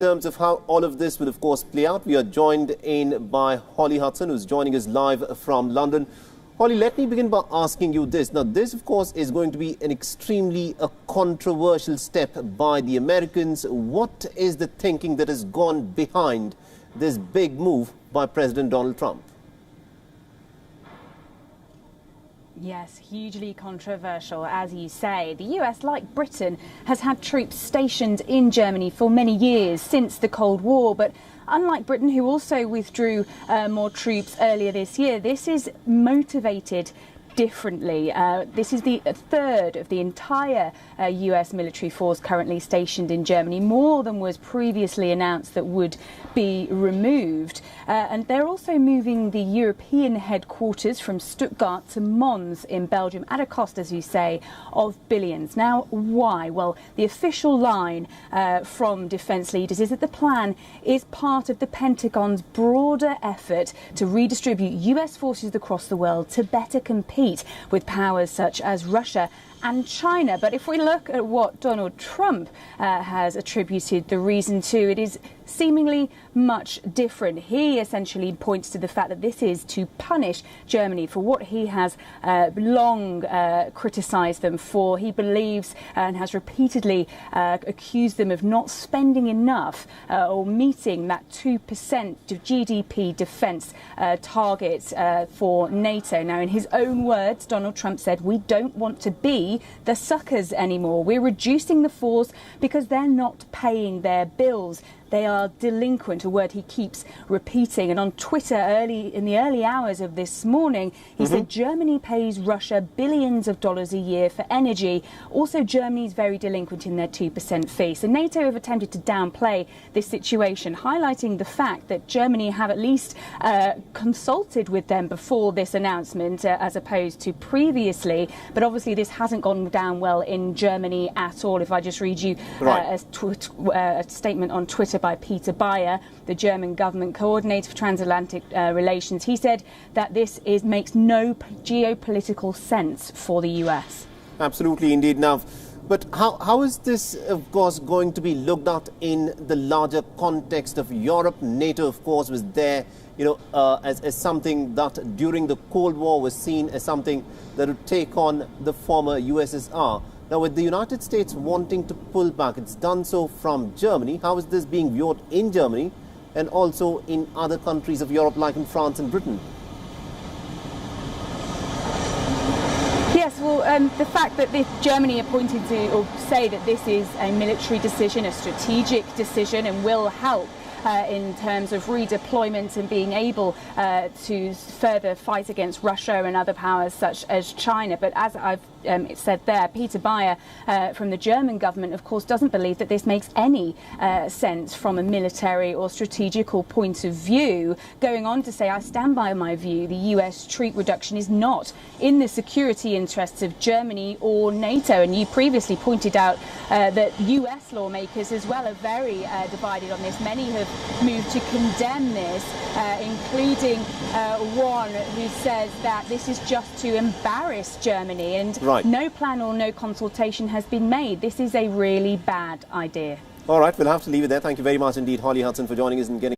In terms of how all of this will, of course, play out, we are joined in by Holly Hudson, who's joining us live from London. Holly, let me begin by asking you this. Now, this, of course, is going to be an extremely controversial step by the Americans. What is the thinking that has gone behind this big move by President Donald Trump? Yes, hugely controversial, as you say. The US, like Britain, has had troops stationed in Germany for many years since the Cold War. But unlike Britain, who also withdrew more troops earlier this year, this is motivated differently. This is the third of the entire US military force currently stationed in Germany, more than was previously announced that would be removed. And they're also moving the European headquarters from Stuttgart to Mons in Belgium at a cost, as you say, of billions. Now, why? Well, the official line from defence leaders is that the plan is part of the Pentagon's broader effort to redistribute US forces across the world to better compete with powers such as Russia and China. But if we look at what Donald Trump has attributed the reason to, it is seemingly much different. He essentially points to the fact that this is to punish Germany for what he has long criticised them for. He believes and has repeatedly accused them of not spending enough or meeting that 2% of GDP defence target for NATO. Now, in his own words, Donald Trump said, "We don't want to be the suckers anymore. We're reducing the force because they're not paying their bills. They are delinquent," a word he keeps repeating. And on Twitter, in the early hours of this morning, he said Germany pays Russia billions of dollars a year for energy. Also, Germany's very delinquent in their 2% fee. So NATO have attempted to downplay this situation, highlighting the fact that Germany have at least consulted with them before this announcement, as opposed to previously. But obviously, this hasn't gone down well in Germany at all. If I just read you a statement on Twitter by Peter Bayer, the German government coordinator for transatlantic relations. He said that this makes no geopolitical sense for the US. Absolutely, indeed. Now, but how is this, of course, going to be looked at in the larger context of Europe? NATO, of course, was there, as something that during the Cold War was seen as something that would take on the former USSR. Now, with the United States wanting to pull back, it's done so from Germany. How is this being viewed in Germany and also in other countries of Europe, like in France and Britain? Yes, well, the fact that Germany are pointing to or say that this is a military decision, a strategic decision, and will help in terms of redeployment and being able to further fight against Russia and other powers such as China. But as I've said there, Peter Bayer from the German government, of course, doesn't believe that this makes any sense from a military or strategical point of view, going on to say, "I stand by my view. The US troop reduction is not in the security interests of Germany or NATO." And you previously pointed out that US lawmakers as well are very divided on this. Many have moved to condemn this, including one who says that this is just to embarrass Germany, and no plan or no consultation has been made. This is a really bad idea. All right, we'll have to leave it there. Thank you very much indeed, Holly Hudson, for joining us and getting